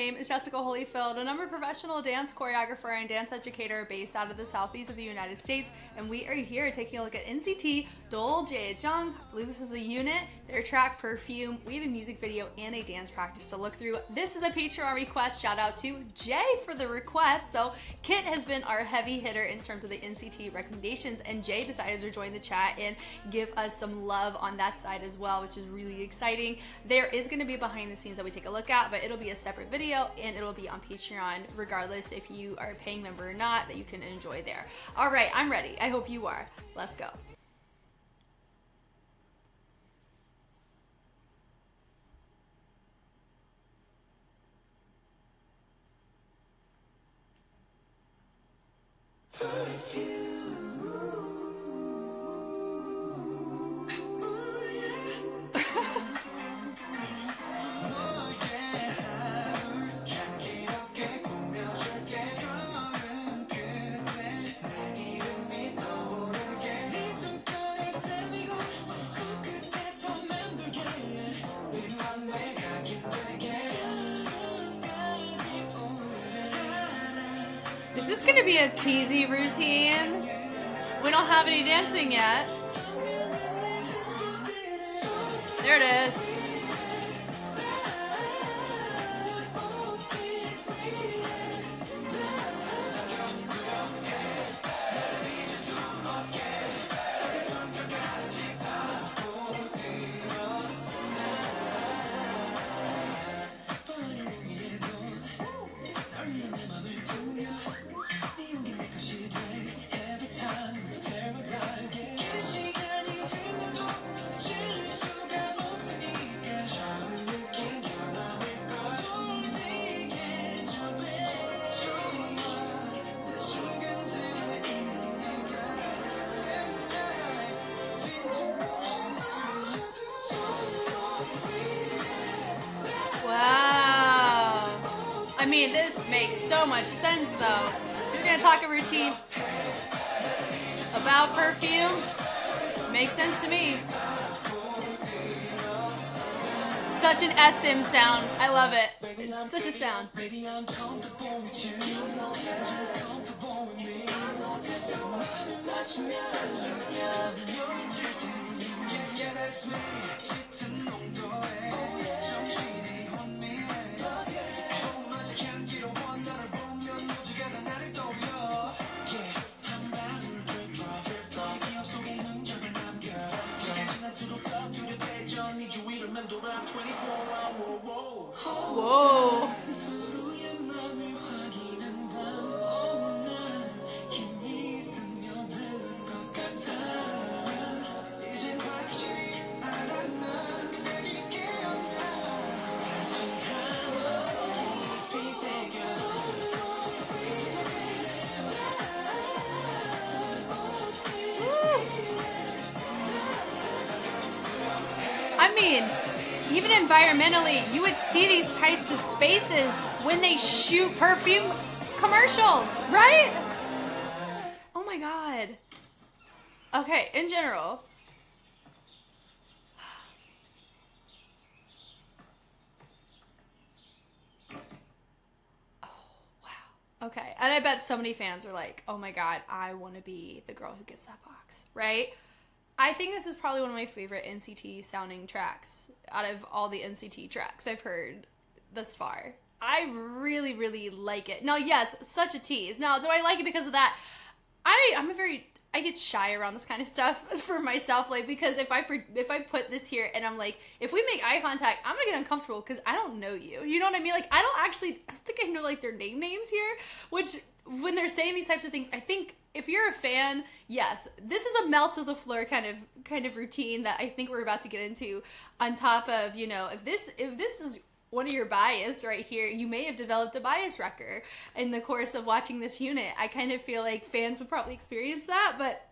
name is Jessica Holyfield, and I'm a professional dance choreographer and dance educator based out of the southeast of the United States, and we are here taking a look at NCT DOJAEJUNG. I believe this is a unit, their track Perfume. We have a music video and a dance practice to look through. This is a Patreon request. Shout out to Jay for the request. So Kit has been our heavy hitter in terms of the NCT recommendations, and Jay decided to join the chat and give us some love on that side as well, which is really exciting. There is going to be behind the scenes that we take a look at, but it'll be a separate video and it'll be on Patreon regardless if you are a paying member or not, that you can enjoy there. All right, I'm ready. I hope you are. Let's go. Is this gonna be a teasy routine? We don't have any dancing yet. There it is. Wow. I mean, this makes so much sense though. You're gonna talk a routine about Perfume? Makes sense to me. Such an SM sound. I love it. It's such a sound. Whoa. I mean, even environmentally, you would see these types of spaces when they shoot Perfume commercials, right? Oh my God. Okay, in general. Oh, wow. Okay, and I bet so many fans are like, oh my God, I want to be the girl who gets that box, right? I think this is probably one of my favorite NCT sounding tracks out of all the NCT tracks I've heard thus far. I really, really like it. Now, yes, such a tease. Now, do I like it because of that? I get shy around this kind of stuff for myself, like, because if I put this here and I'm like, if we make eye contact, I'm gonna get uncomfortable because I don't know you. You know what I mean? Like, I don't think I know like their names here, which when they're saying these types of things, I think if you're a fan, yes, this is a melt to the floor kind of routine that I think we're about to get into. On top of, you know, if this is one of your bias right here, you may have developed a bias wrecker in the course of watching this unit. I kind of feel like fans would probably experience that, but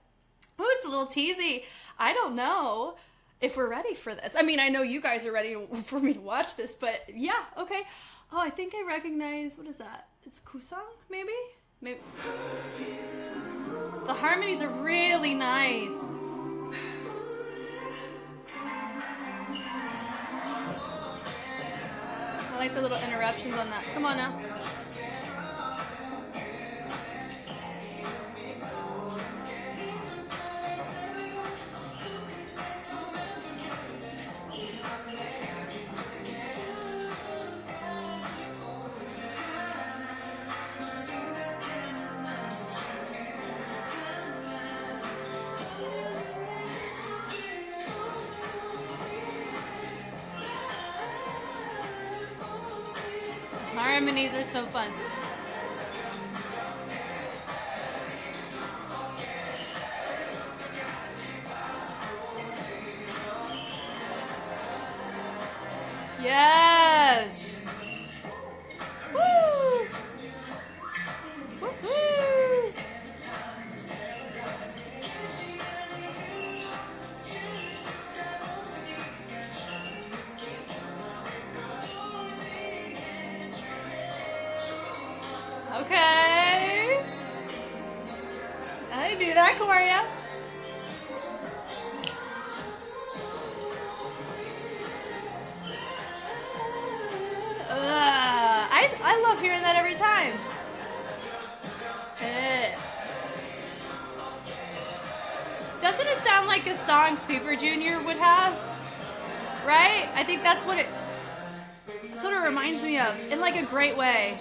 oh, it's a little teasy. I don't know if we're ready for this. I mean, I know you guys are ready for me to watch this, but yeah, okay. Oh, I think I recognize, what is that? It's Kusang, maybe? Maybe. The harmonies are really nice. I like the little interruptions on that. Come on now. Harmonies are so fun. Yes. Woo. Woo-hoo. Okay. I do that, Choreo. I love hearing that every time. Doesn't it sound like a song Super Junior would have? Right? I think that's what it reminds me of in like a great way.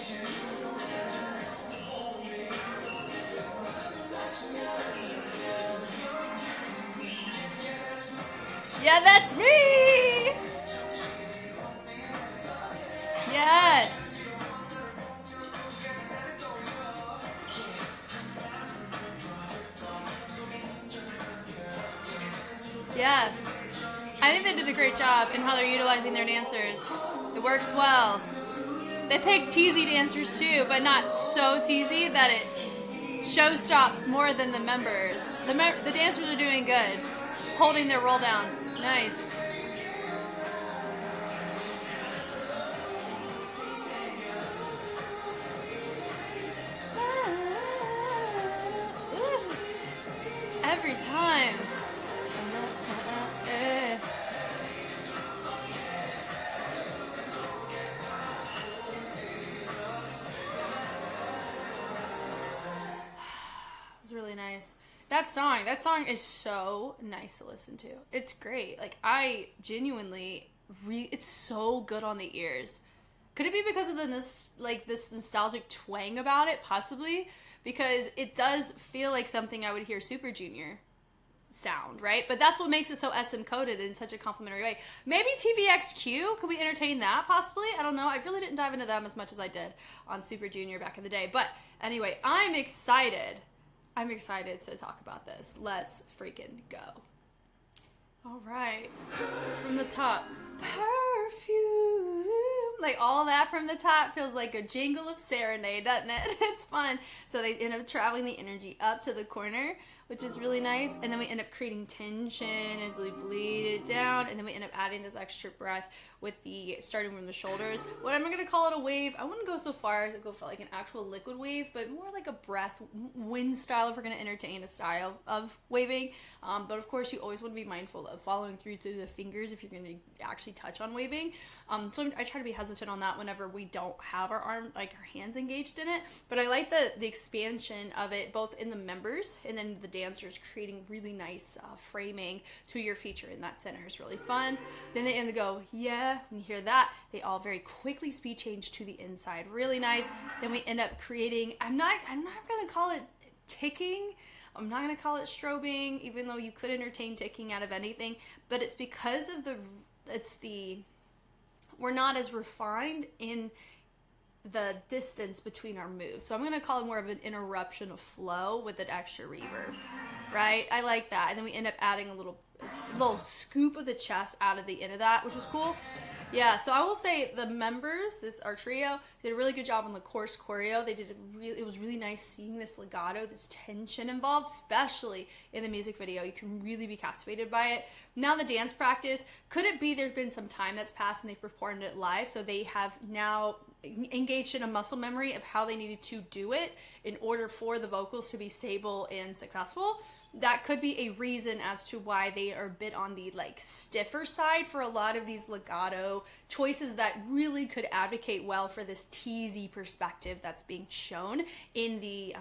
Yeah, that's me! Yes! Yeah. I think they did a great job in how they're utilizing their dancers. It works well. They picked teasy dancers too, but not so teasy that it showstops more than the members. The dancers are doing good. Holding their roll down. Nice. Every time. It was really nice. That song is so nice to listen to. It's great. Like, I genuinely, it's so good on the ears. Could it be because of this nostalgic twang about it? Possibly. Because it does feel like something I would hear Super Junior sound, right? But that's what makes it so SM coded in such a complimentary way. Maybe TVXQ? Could we entertain that possibly? I don't know. I really didn't dive into them as much as I did on Super Junior back in the day. But anyway, I'm excited to talk about this. Let's freaking go. All right. From the top. Perfume. Like all that from the top feels like a jingle of serenade, doesn't it? It's fun. So they end up traveling the energy up to the corner, which is really nice. And then we end up creating tension as we bleed it down. And then we end up adding this extra breath with starting from the shoulders. What I'm going to call it a wave. I wouldn't go so far as to go for like an actual liquid wave, but more like a breath, wind style if we're going to entertain a style of waving. But of course, you always want to be mindful of following through the fingers if you're going to actually touch on waving. So I try to be hesitant on that whenever we don't have our hands engaged in it. But I like the expansion of it both in the members and then the dancers, creating really nice framing to your feature in that center. Is really fun. Then they end to go, yeah. When you hear that, they all very quickly speed change to the inside. Really nice. Then we end up creating, I'm not going to call it ticking. I'm not going to call it strobing, even though you could entertain ticking out of anything. But it's because of we're not as refined in the distance between our moves. So I'm going to call it more of an interruption of flow with an extra reverb, right? I like that. And then we end up adding a little scoop of the chest out of the end of that, which was cool. Yeah, so I will say the members, our trio, did a really good job on the course choreo. It was really nice seeing this legato, this tension involved, especially in the music video. You can really be captivated by it. Now the dance practice, could it be there's been some time that's passed and they've performed it live, so they have now engaged in a muscle memory of how they needed to do it in order for the vocals to be stable and successful? that could be a reason as to why they are a bit on the like stiffer side for a lot of these legato choices that really could advocate well for this teasy perspective that's being shown in the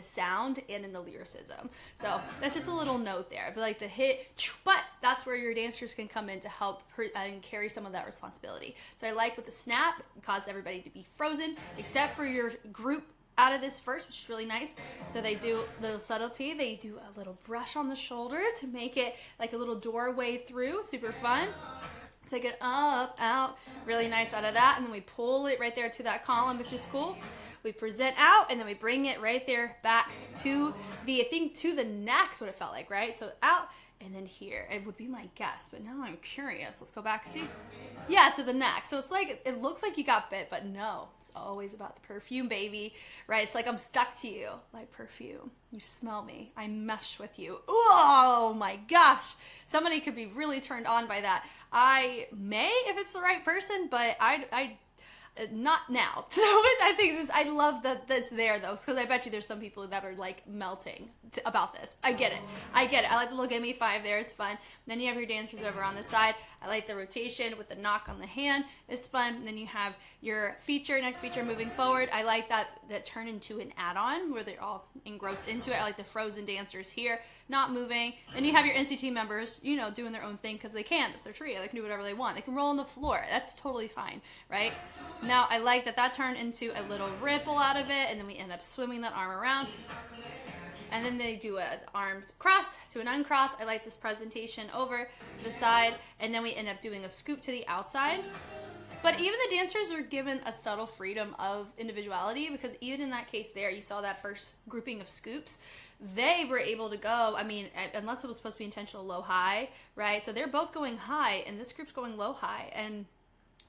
sound and in the lyricism. So that's just a little note there. But like the hit, but that's where your dancers can come in to help and carry some of that responsibility. So I like with the snap, it caused everybody to be frozen except for your group out of this first, which is really nice. So they do the subtlety, they do a little brush on the shoulder to make it like a little doorway through, super fun. Take it up, out, really nice out of that, and then we pull it right there to that column, which is cool. We present out, and then we bring it right there back to the, I think to the neck's what it felt like, right? So out, and then here, it would be my guess, but now I'm curious. Let's go back, see? Yeah, to the neck. So it's like, it looks like you got bit, but no, it's always about the perfume, baby, right? It's like I'm stuck to you, like perfume. You smell me, I mesh with you. Oh my gosh, somebody could be really turned on by that. I may, if it's the right person, but I not now. So I think this, I love that that's there though, because I bet you there's some people that are like melting about this. I get it. I like the little gimme 5 there. It's fun. And then you have your dancers over on the side. I like the rotation with the knock on the hand. It's fun. And then you have your next feature moving forward. I like that turn into an add-on where they're all engrossed into it. I like the frozen dancers here, not moving. Then you have your NCT members, you know, doing their own thing because they can. It's their trio. They can do whatever they want. They can roll on the floor. That's totally fine, right? Now, I like that turned into a little ripple out of it, and then we end up swimming that arm around. And then they do arms cross to an uncross. I like this presentation over the side, and then we end up doing a scoop to the outside. But even the dancers are given a subtle freedom of individuality, because even in that case there, you saw that first grouping of scoops. They were able to go, I mean, unless it was supposed to be intentional low-high, right? So they're both going high, and this group's going low-high, and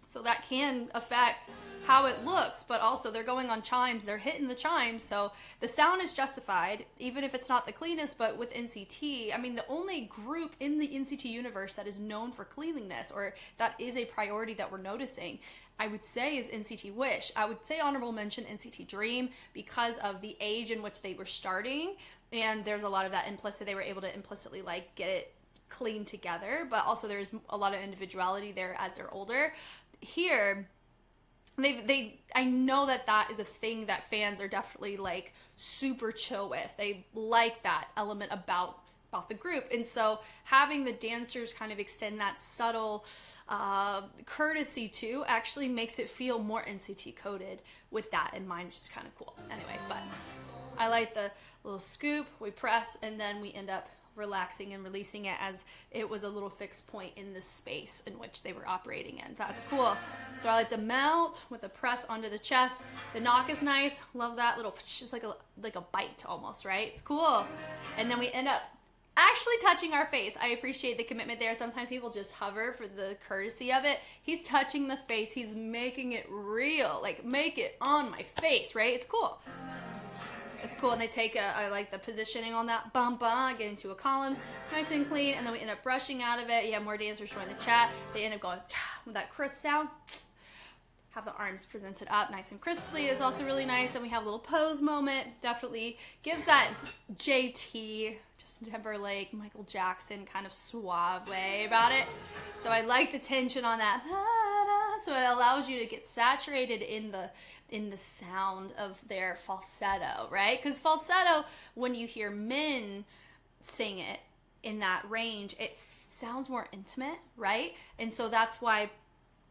so that can affect how it looks, but also they're going on chimes, they're hitting the chimes, so the sound is justified, even if it's not the cleanest. But with NCT, I mean, the only group in the NCT universe that is known for cleanliness, or that is a priority that we're noticing, I would say is NCT Wish. I would say honorable mention NCT Dream because of the age in which they were starting, and there's a lot of that implicit, they were able to implicitly like get it clean together, but also there's a lot of individuality there as they're older. Here, I know that is a thing that fans are definitely like super chill with. They like that element about the group, and so having the dancers kind of extend that subtle courtesy too actually makes it feel more NCT coded with that in mind, which is kind of cool. Anyway, but I like the little scoop, we press, and then we end up relaxing and releasing it as it was a little fixed point in the space in which they were operating in. That's cool. So I like the melt with the press onto the chest. The knock is nice. Love that little, just like a bite almost, right? It's cool. And then we end up actually touching our face. I appreciate the commitment there. Sometimes people just hover for the courtesy of it. He's touching the face. He's making it real. Like, make it on my face, right? It's cool. It's cool, and they take I like the positioning on that get into a column, nice and clean, and then we end up brushing out of it. You have more dancers join the chat. They end up going with that crisp sound. Have the arms presented up nice and crisply is also really nice, and we have a little pose moment. Definitely gives that JT, Justin Timberlake, Michael Jackson kind of suave way about it. So I like the tension on that. So it allows you to get saturated in the sound of their falsetto, right? Because falsetto, when you hear men sing it in that range, it sounds more intimate, right? And so that's why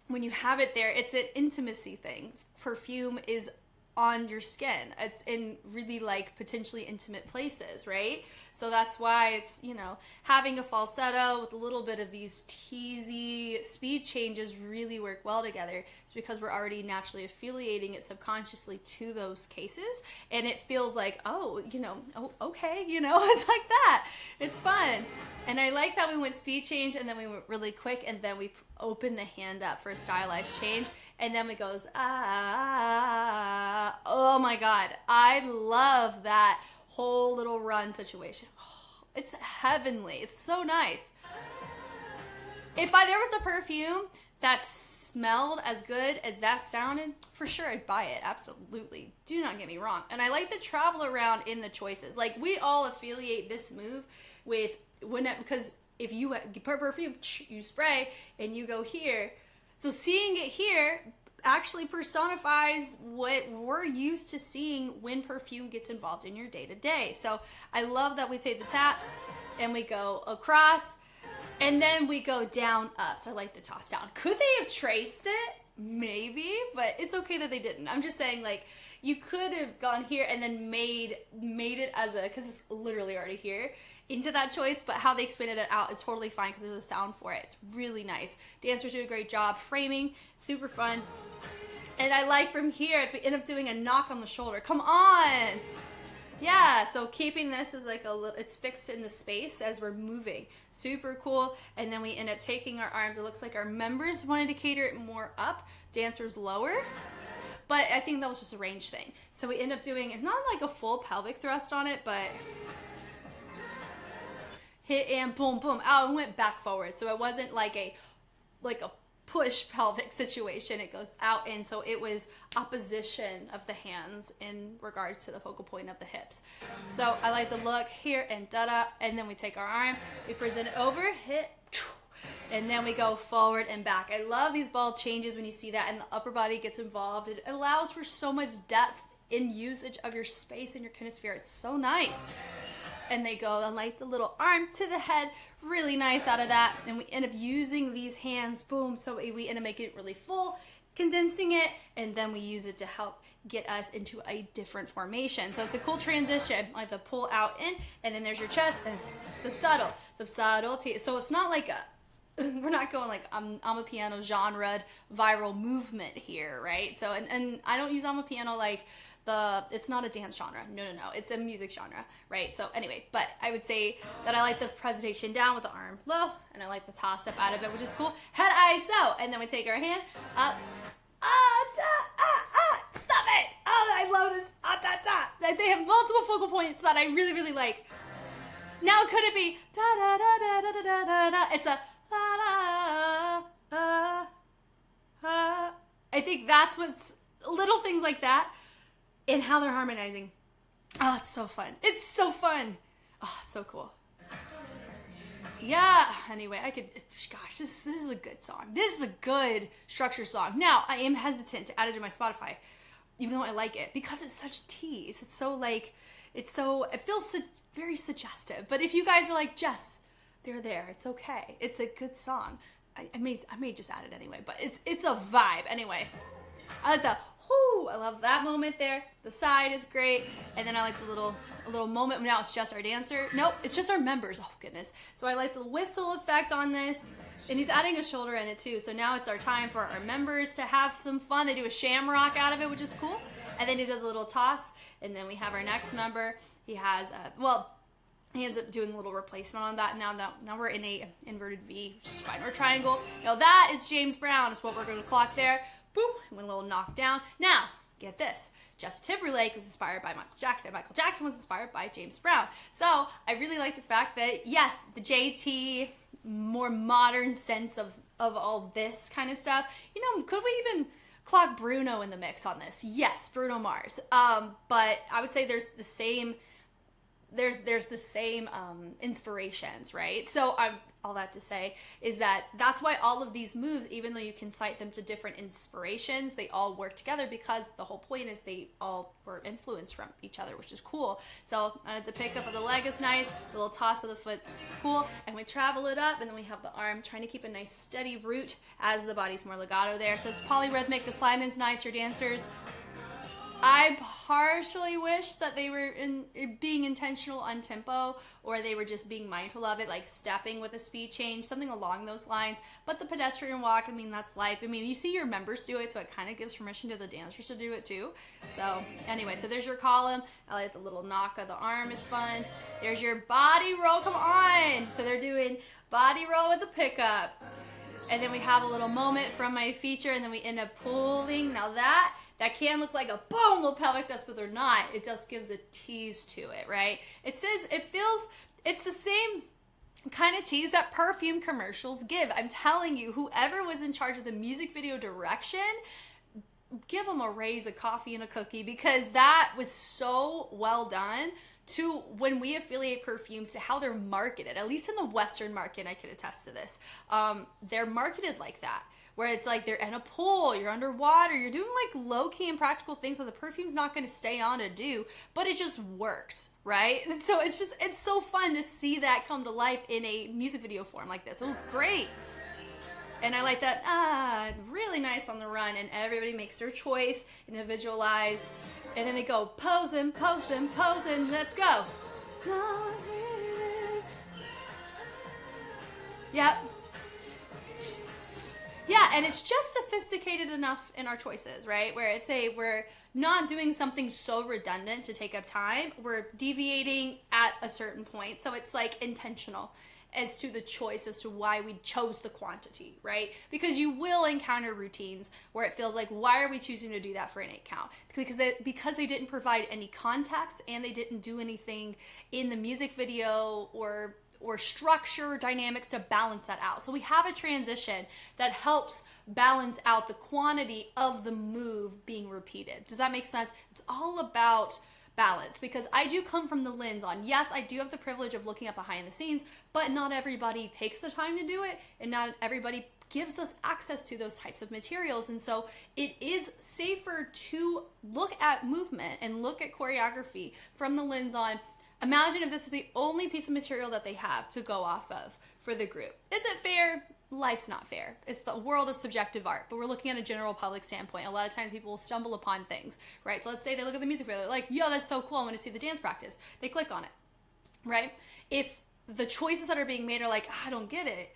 when you have it there, it's an intimacy thing. Perfume is on your skin. It's in really like potentially intimate places, right? So that's why it's, you know, having a falsetto with a little bit of these teasy speed changes really work well together. It's because we're already naturally affiliating it subconsciously to those cases, and it feels like, oh, you know, oh, okay, you know, it's like that. It's fun. And I like that we went speed change, and then we went really quick, and then we open the hand up for a stylized change, and then it goes, oh my God. I love that whole little run situation. It's heavenly. It's so nice. If there was a perfume that smelled as good as that sounded, for sure I'd buy it. Absolutely. Do not get me wrong. And I like to travel around in the choices. Like, we all affiliate this move with because if you put perfume, you spray and you go here. So seeing it here actually personifies what we're used to seeing when perfume gets involved in your day-to-day. So I love that we take the taps and we go across and then we go down up. So I like the toss down. Could they have traced it? Maybe, but it's okay that they didn't. I'm just saying, like, you could have gone here and then made it as a, because it's literally already here, into that choice, but how they expanded it out is totally fine because there's a sound for it. It's really nice. Dancers do a great job. Framing, super fun. And I like from here, if we end up doing a knock on the shoulder. Come on! Yeah, so keeping this is like a little, it's fixed in the space as we're moving. Super cool. And then we end up taking our arms. It looks like our members wanted to cater it more up, dancers lower. But I think that was just a range thing. So we end up doing, it's not like a full pelvic thrust on it, but hit and boom, boom. Oh, it went back forward. So it wasn't like a push pelvic situation. It goes out in. So it was opposition of the hands in regards to the focal point of the hips. So I like the look here and da-da. And then we take our arm, we present it over, hit, and then we go forward and back. I love these ball changes when you see that and the upper body gets involved. It allows for so much depth in usage of your space and your kinesphere. It's so nice. And they go and like the little arm to the head, really nice out of that. And we end up using these hands, boom, so we end up making it really full, condensing it, and then we use it to help get us into a different formation. So it's a cool transition, like the pull out in, and then there's your chest, and subsubtle. So it's not like we're not going like I'm a piano genre viral movement here, right? So, and I don't use I'm a piano like it's not a dance genre. No. It's a music genre, right? So anyway, but I would say that I like the presentation down with the arm low, and I like the toss up out of it, which is cool. Head ISO, and then we take our hand up. Stop it! Oh, I love this. They have multiple focal points that I really, really like. Now could it be da da da da da da da da? It's a da da da. I think that's what's little things like that. And how they're harmonizing. Oh, it's so fun. It's so fun. Oh, so cool. Yeah. Anyway, gosh, this is a good song. This is a good structured song. Now, I am hesitant to add it to my Spotify, even though I like it, because it's such tease. It feels very suggestive. But if you guys are like, Jess, they're there. It's okay. It's a good song. I may just add it anyway, but it's a vibe. Anyway, I like the I love that moment there. The side is great. And then I like a little moment. Now it's just our dancer. Nope, it's just our members. Oh, goodness. So I like the whistle effect on this. And he's adding a shoulder in it, too. So now it's our time for our members to have some fun. They do a shamrock out of it, which is cool. And then he does a little toss. And then we have our next member. He has, he ends up doing a little replacement on that. Now we're in a inverted V, which is fine. Or triangle. Now that is James Brown. Is what we're going to clock there. Boom, and a little knockdown. Now, get this. Justin Timberlake was inspired by Michael Jackson. Michael Jackson was inspired by James Brown. So, I really like the fact that, yes, the JT, more modern sense of all this kind of stuff. You know, could we even clock Bruno in the mix on this? Yes, Bruno Mars. But I would say there's the same inspirations, right? So all that to say is that's why all of these moves, even though you can cite them to different inspirations, they all work together because the whole point is they all were influenced from each other, which is cool. So the pickup of the leg is nice, the little toss of the foot's cool, and we travel it up, and then we have the arm trying to keep a nice steady root as the body's more legato there. So it's polyrhythmic, the slide-in's nice, your dancers. I partially wish that they were being intentional on tempo, or they were just being mindful of it, like stepping with a speed change, something along those lines. But the pedestrian walk, I mean, that's life. I mean, you see your members do it, so it kind of gives permission to the dancers to do it too. So anyway, so there's your column. I like the little knock of the arm is fun. There's your body roll. Come on. So they're doing body roll with the pickup. And then we have a little moment from my feature, and then we end up pulling. Now that can look like a boom little pelvic thrust, but they're not. It just gives a tease to it, right? It's the same kind of tease that Perfume commercials give. I'm telling you, whoever was in charge of the music video direction, give them a raise, a coffee, and a cookie, because that was so well done to when we affiliate perfumes to how they're marketed. At least in the Western market, I could attest to this. They're marketed like that, where it's like they're in a pool, you're underwater, you're doing like low-key and practical things that the perfume's not going to stay on to do, but it just works, right? And so it's so fun to see that come to life in a music video form like this. It was great. And I like that, really nice on the run, and everybody makes their choice, individualize, and then they go posing, posing, posing, let's go. Yep. Yeah, and it's just sophisticated enough in our choices, right? Where we're not doing something so redundant to take up time. We're deviating at a certain point. So it's like intentional as to the choice as to why we chose the quantity, right? Because you will encounter routines where it feels like, why are we choosing to do that for an 8 count? Because they didn't provide any context, and they didn't do anything in the music video or structure dynamics to balance that out. So we have a transition that helps balance out the quantity of the move being repeated. Does that make sense? It's all about balance, because I do come from the lens on, yes, I do have the privilege of looking at behind the scenes, but not everybody takes the time to do it, and not everybody gives us access to those types of materials. And so it is safer to look at movement and look at choreography from the lens on, imagine if this is the only piece of material that they have to go off of for the group. Is it fair? Life's not fair. It's the world of subjective art, but we're looking at a general public standpoint. A lot of times people will stumble upon things, right? So let's say they look at the music video, they're like, yo, that's so cool, I want to see the dance practice. They click on it, right? If the choices that are being made are like, I don't get it,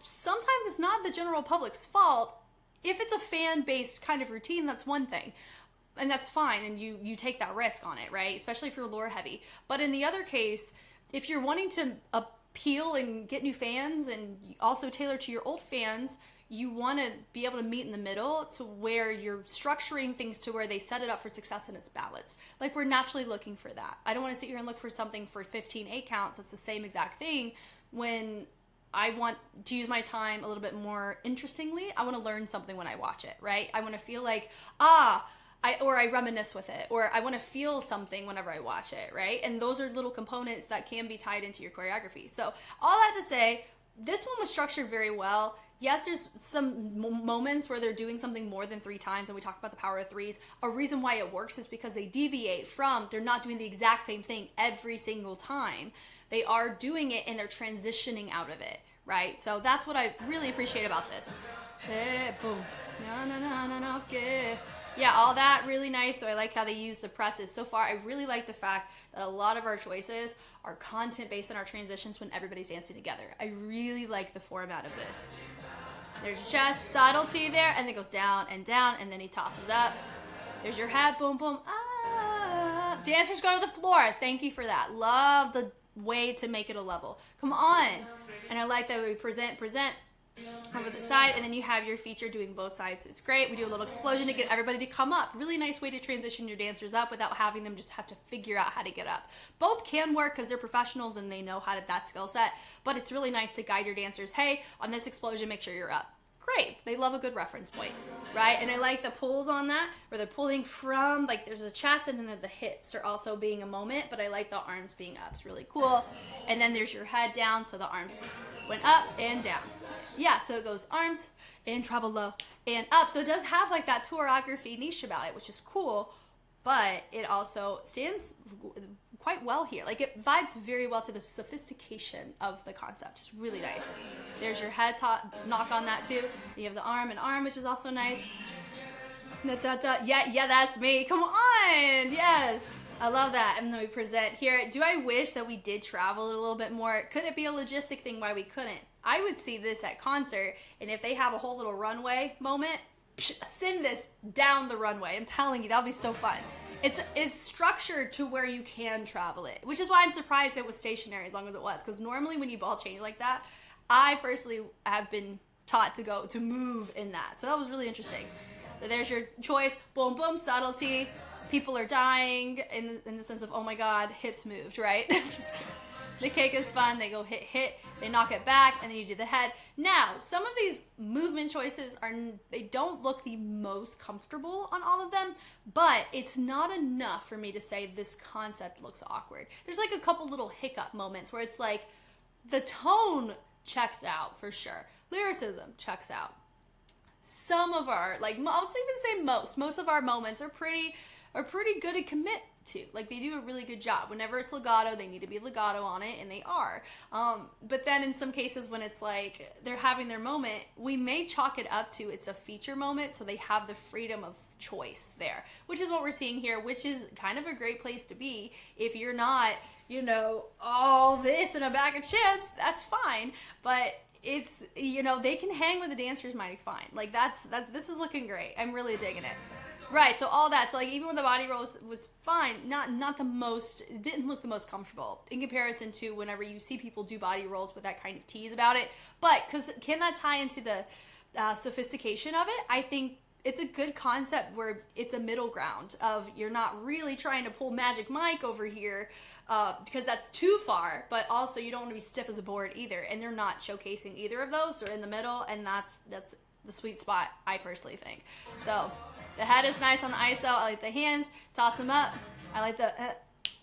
sometimes it's not the general public's fault. If it's a fan-based kind of routine, that's one thing. And that's fine, and you take that risk on it, right? Especially if you're lore heavy. But in the other case, if you're wanting to appeal and get new fans and also tailor to your old fans, you want to be able to meet in the middle to where you're structuring things to where they set it up for success and it's balanced. Like, we're naturally looking for that. I don't want to sit here and look for something for 15 8 counts that's the same exact thing when I want to use my time a little bit more interestingly. I want to learn something when I watch it, right? I want to feel like, I reminisce with it, or I want to feel something whenever I watch it, right? And those are little components that can be tied into your choreography. So all that to say, this one was structured very well. Yes, there's some moments where they're doing something more than 3 times, and we talk about the power of 3s. A reason why it works is because they deviate from, they're not doing the exact same thing every single time. They are doing it and they're transitioning out of it, right? So that's what I really appreciate about this. Hey, boom. No, okay. Yeah, all that really nice. So I like how they use the presses. So far, I really like the fact that a lot of our choices are content based on our transitions when everybody's dancing together. I really like the format of this. There's just subtlety there, and it goes down, and then he tosses up. There's your head, boom, boom, ah. Dancers go to the floor. Thank you for that. Love the way to make it a level. Come on. And I like that we present, over the side, and then you have your feature doing both sides. So it's great. We do a little explosion to get everybody to come up. Really nice way to transition your dancers up without having them just have to figure out how to get up. Both can work because they're professionals and they know how to that skill set, but it's really nice to guide your dancers. Hey, on this explosion, make sure you're up. Great. They love a good reference point, right? And I like the pulls on that, where they're pulling from, like, there's a chest, and then the hips are also being a moment, but I like the arms being up. It's really cool. And then there's your head down, so the arms went up and down. Yeah, so it goes arms and travel low and up. So it does have like that choreography niche about it, which is cool, but it also stands quite well here. Like, it vibes very well to the sophistication of the concept. It's really nice. There's your head knock on that too. You have the arm and arm, which is also nice. Yeah, that's me. Come on. Yes. I love that. And then we present here. Do I wish that we did travel a little bit more? Could it be a logistic thing why we couldn't? I would see this at concert, and if they have a whole little runway moment, send this down the runway. I'm telling you, that'll be so fun. It's structured to where you can travel it, which is why I'm surprised it was stationary as long as it was, because normally when you ball change like that, I personally have been taught to move in that. So that was really interesting. So there's your choice. Boom, boom, subtlety. People are dying in the sense of, oh my God, hips moved, right? Just kidding. The kick is fun. They go hit, hit, they knock it back, and then you do the head. Now, some of these movement choices they don't look the most comfortable on all of them, but it's not enough for me to say this concept looks awkward. There's like a couple little hiccup moments where it's like, the tone checks out for sure. Lyricism checks out. Some of our, like, I'll even say most of our moments are pretty good to commit to. Like, they do a really good job. Whenever it's legato, they need to be legato on it, and they are. But then in some cases when it's like they're having their moment, we may chalk it up to it's a feature moment, so they have the freedom of choice there, which is what we're seeing here, which is kind of a great place to be. If you're not, you know, all this in a bag of chips, that's fine. But it's, you know, they can hang with the dancers mighty fine. Like, this is looking great. I'm really digging it. Right, so all that. So, like, even when the body roll was fine, not the most, it didn't look the most comfortable in comparison to whenever you see people do body rolls with that kind of tease about it. But, can that tie into the sophistication of it? I think it's a good concept where it's a middle ground of you're not really trying to pull Magic Mike over here because that's too far, but also you don't want to be stiff as a board either, and they're not showcasing either of those. They're in the middle, and that's the sweet spot, I personally think. So the head is nice on the ISO. I like the hands. Toss them up. I like the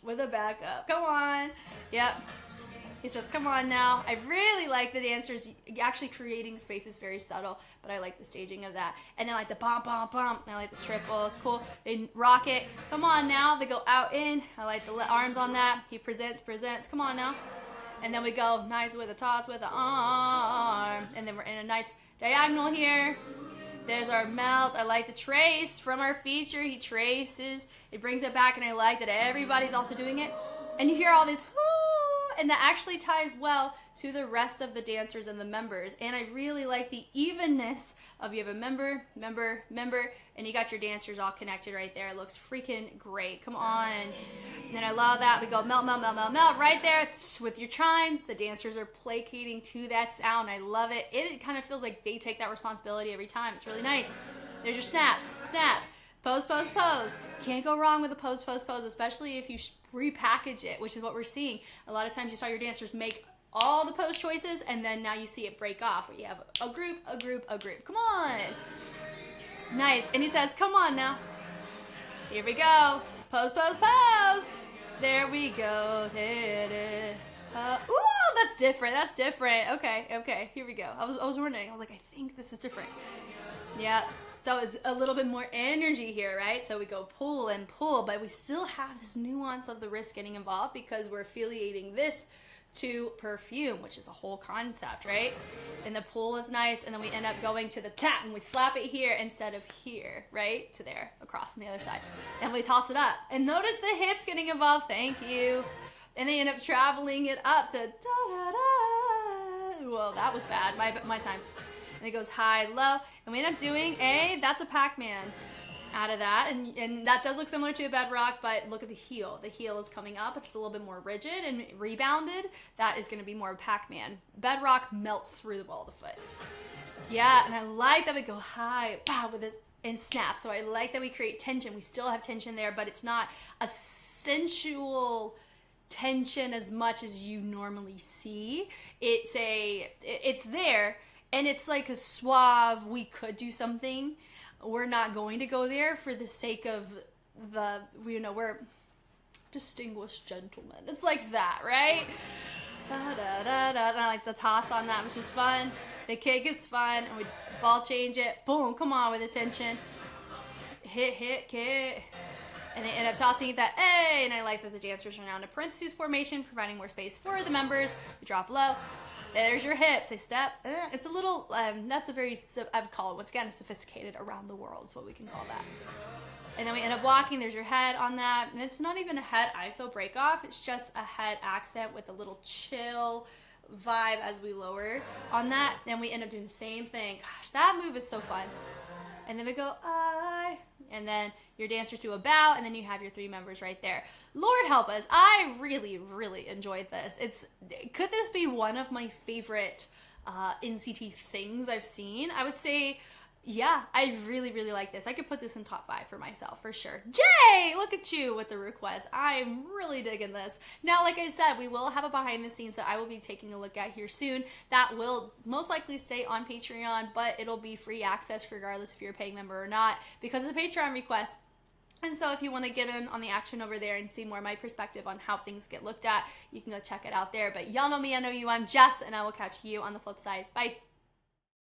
with the back up. Come on. Yep. He says, come on now. I really like the dancers actually creating space is very subtle, but I like the staging of that. And then I like the bump, bump, bump. And I like the triple. It's cool. They rock it. Come on now. They go out, in. I like the arms on that. He presents. Come on now. And then we go nice with a toss with the arm. And then we're in a nice diagonal here. There's our melt. I like the trace from our feature. He traces. It brings it back, and I like that everybody's also doing it. And you hear all these and that actually ties well to the rest of the dancers and the members. And I really like the evenness of you have a member, and you got your dancers all connected right there. It looks freaking great. Come on. And I love that. We go melt, melt, melt, melt, melt right there with your chimes. The dancers are placating to that sound. I love it. It kind of feels like they take that responsibility every time. It's really nice. There's your snap, snap. Pose, pose, pose. Can't go wrong with a pose, pose, pose, especially if you repackage it, which is what we're seeing. A lot of times you saw your dancers make all the pose choices, and then now you see it break off, where you have a group, a group, a group. Come on. Nice. And he says, come on now. Here we go. Pose, pose, pose. There we go. Ooh, that's different. That's different. Okay. Here we go. I was wondering. I was like, I think this is different. Yeah. So it's a little bit more energy here, right? So we go pull and pull, but we still have this nuance of the wrist getting involved because we're affiliating this to Perfume, which is a whole concept, right? And the pull is nice, and then we end up going to the tap, and we slap it here instead of here, right? To there, across on the other side. And we toss it up. And notice the hips getting involved. Thank you. And they end up traveling it up to da-da-da. Whoa, that was bad. My time. And it goes high, low, and we end up doing that's a Pac-Man out of that, and that does look similar to a bedrock, but look at the heel. The heel is coming up. It's a little bit more rigid and rebounded. That is going to be more Pac-Man. Bedrock melts through the ball of the foot. Yeah, and I like that we go high, pow, with this, and snap. So I like that we create tension. We still have tension there, but it's not a sensual tension as much as you normally see. It's there. And it's like a suave, we could do something. We're not going to go there for the sake of we're distinguished gentlemen. It's like that, right? Da-da-da-da. And I like the toss on that, which is fun. The kick is fun. And we ball change it. Boom, come on with attention. Hit, kick. And they end up tossing that A. And I like that the dancers are now in a parentheses formation, providing more space for the members. We drop low. There's your hips. They step. It's a little, that's a very, I would call it, once again, a sophisticated around the world is what we can call that. And then we end up walking. There's your head on that. And it's not even a head ISO break off. It's just a head accent with a little chill vibe as we lower on that. And we end up doing the same thing. Gosh, that move is so fun. And then we go, I, and then your dancers do a bow, and then you have your three members right there. Lord help us. I really, really enjoyed this. Could this be one of my favorite NCT things I've seen? I would say Yeah, I really, really like this. I could put this in top 5 for myself, for sure. Jay, look at you with the request. I'm really digging this. Now, like I said, we will have a behind the scenes that I will be taking a look at here soon. That will most likely stay on Patreon, but it'll be free access regardless if you're a paying member or not, because it's a Patreon request. And so if you want to get in on the action over there and see more of my perspective on how things get looked at, you can go check it out there. But y'all know me, I know you, I'm Jess, and I will catch you on the flip side. Bye.